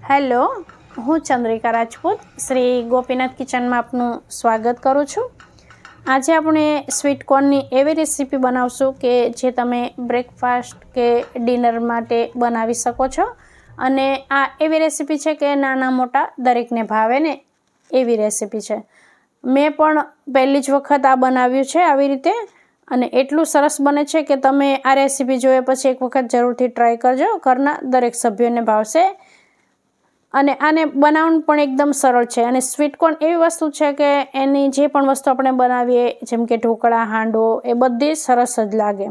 Hello, હું ચંદ્રિકા રાજપૂત શ્રી ગોપીનાથ કિચનમાં આપનું સ્વાગત કરું છું। આજે આપણે સ્વીટ કોર્નની એવી રેસીપી બનાવશું કે જે તમે બ્રેકફાસ્ટ કે ડિનર માટે બનાવી શકો છો અને આ એવી રેસીપી છે કે નાના મોટા દરેકને ભાવે ને એવી રેસીપી છે। મેં પણ પહેલી જ વખત આ બનાવ્યું છે આવી રીતે અને એટલું સરસ બને છે કે તમે આ રેસીપી જોયા પછી એક વખત જરૂરથી ટ્રાય કરજો। ઘરના દરેક સભ્યોને ભાવશે અને આને બનાવવાનું પણ એકદમ સરળ છે। અને સ્વીટ કોર્ન એવી વસ્તુ છે કે એની જે પણ વસ્તુ આપણે બનાવીએ જેમ કે ઢોકળા, હાંડવો એ બધી સરસ જ લાગે।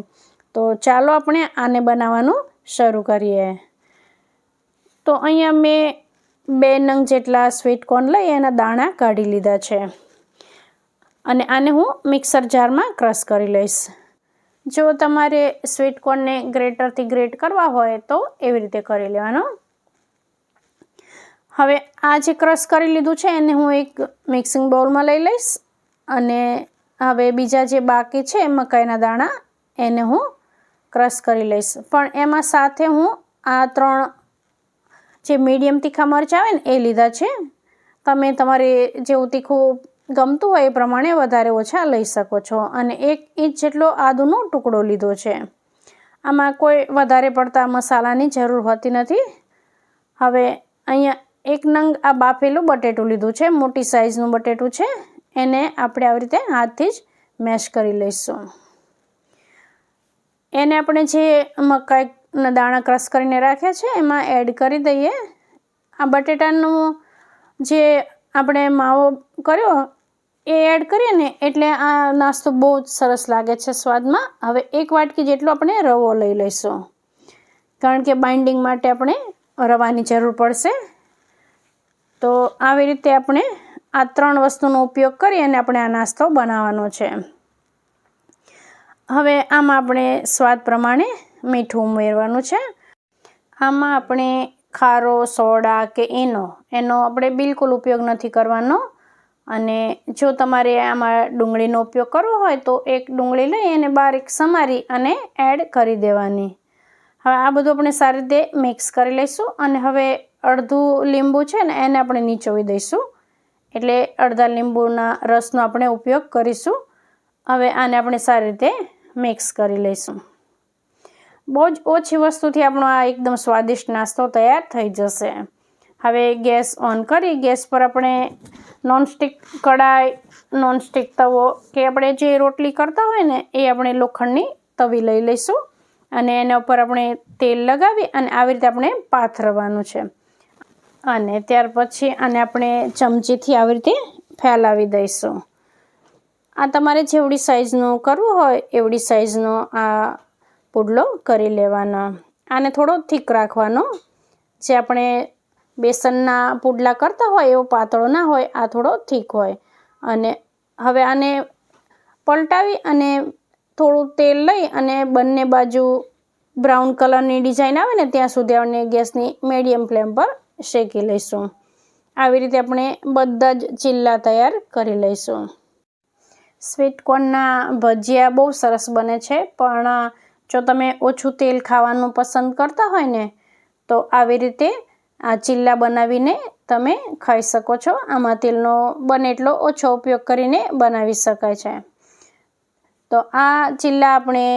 તો ચાલો આપણે આને બનાવવાનું શરૂ કરીએ। તો અહીંયા મેં 2 નંગ જેટલા સ્વીટ કોર્ન લઈ એના દાણા કાઢી લીધા છે અને આને હું મિક્સર જારમાં ક્રશ કરી લઈશ। જો તમારે સ્વીટ કોર્નને ગ્રેટરથી ગ્રેટ કરવા હોય તો એવી રીતે કરી લેવાનો। હવે આ જે ક્રશ કરી લીધું છે એને હું એક મિક્સિંગ બાઉલમાં લઈ લઈશ અને હવે બીજા જે બાકી છે મકાઈના દાણા એને હું ક્રશ કરી લઈશ। પણ એમાં સાથે હું આ 3 જે મીડિયમ તીખા મરચાં આવે ને એ લીધા છે। તમે તમારે જેવું તીખું ગમતું હોય એ પ્રમાણે વધારે ઓછા લઈ શકો છો। અને 1 ઇંચ જેટલો આદુનો ટુકડો લીધો છે। આમાં કોઈ વધારે પડતા મસાલાની જરૂર હોતી નથી। હવે અહીંયા 1 નંગ આ બાફેલું બટેટું લીધું છે, મોટી સાઈઝનું બટેટું છે। એને આપણે આવી રીતે હાથથી જ મેશ કરી લઈશું। એને આપણે જે મકાઈના દાણા ક્રશ કરીને રાખ્યા છે એમાં એડ કરી દઈએ। આ બટેટાનો જે આપણે માવો કર્યો એ એડ કરીએ ને એટલે આ નાસ્તો બહુ જ સરસ લાગે છે સ્વાદમાં। હવે 1 વાટકી જેટલો આપણે રવો લઈ લઈશું કારણ કે બાઇન્ડિંગ માટે આપણે રવાની જરૂર પડશે। તો આવી રીતે આપણે આ 3 વસ્તુનો ઉપયોગ કરી અને આપણે આ નાસ્તો બનાવવાનો છે। હવે આમાં આપણે સ્વાદ પ્રમાણે મીઠું ઉમેરવાનું છે। આમાં આપણે ખારો, સોડા કે એનો આપણે બિલકુલ ઉપયોગ નથી કરવાનો। અને જો તમારે આમાં ડુંગળીનો ઉપયોગ કરવો હોય તો 1 ડુંગળી લઈ એને બારીક સમારી અને એડ કરી દેવાની। હવે આ બધું આપણે સારી રીતે મિક્સ કરી લઈશું અને હવે અડધું લીંબુ છે ને એને આપણે નીચોવી દઈશું એટલે અડધા લીંબુના રસનો આપણે ઉપયોગ કરીશું। હવે આને આપણે સારી રીતે મિક્સ કરી લઈશું। બહુ જ ઓછી વસ્તુથી આપણો આ એકદમ સ્વાદિષ્ટ નાસ્તો તૈયાર થઈ જશે। હવે ગેસ ઓન કરી ગેસ પર આપણે નોનસ્ટિક કડાઈ, નોનસ્ટિક તવો કે આપણે જે રોટલી કરતા હોય ને એ આપણે લોખંડની તવી લઈ લઈશું અને એના ઉપર આપણે તેલ લગાવી અને આવી રીતે આપણે પાથરવાનું છે અને ત્યાર પછી આને આપણે ચમચીથી આવી રીતે ફેલાવી દઈશું। આ તમારે જેવડી સાઈઝનું કરવું હોય એવડી સાઈઝનો આ પુડલો કરી લેવાનો। આને થોડો થીક રાખવાનો, જે આપણે બેસનના પુડલા કરતા હોય એવો પાતળો ના હોય, આ થોડો થીક હોય। અને હવે આને પલટાવી અને થોડું તેલ લઈ અને બંને બાજુ બ્રાઉન કલરની ડિઝાઇન આવે ને ત્યાં સુધી આપણે ગેસની મીડિયમ ફ્લેમ પર શેકી લઈશું। આવી રીતે આપણે બધા જ ચીલા તૈયાર કરી લઈશું। સ્વીટ કોર્નના ભજીયા બહુ સરસ બને છે પણ જો તમે ઓછું તેલ ખાવાનું પસંદ કરતા હોય ને તો આવી રીતે આ ચીલા બનાવીને તમે ખાઈ શકો છો। આમાં તેલનો બને એટલો ઓછો ઉપયોગ કરીને બનાવી શકાય છે। તો આ ચીલા આપણે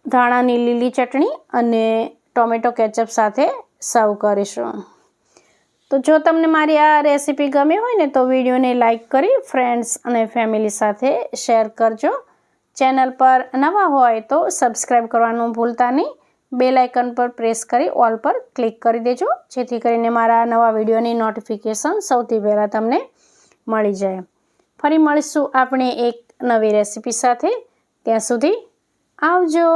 ધાણાની લીલી ચટણી અને ટોમેટો કેચઅપ સાથે સર્વ કરીશું। તો જો તમને મારી આ રેસીપી ગમી હોય ને તો વિડીયોને લાઈક કરી ફ્રેન્ડ્સ અને ફેમિલી સાથે શેર કરજો। ચેનલ પર નવા હોય તો સબસ્ક્રાઈબ કરવાનું ભૂલતા નહીં। બેલ આઇકન પર પ્રેસ કરી ઓલ પર ક્લિક કરી દેજો જેથી કરીને મારા નવા વિડીયોની નોટિફિકેશન સૌથી પહેલાં તમને મળી જાય। ફરી મળીશું આપણે એક નવી રેસીપી સાથે। ત્યાં સુધી આવજો।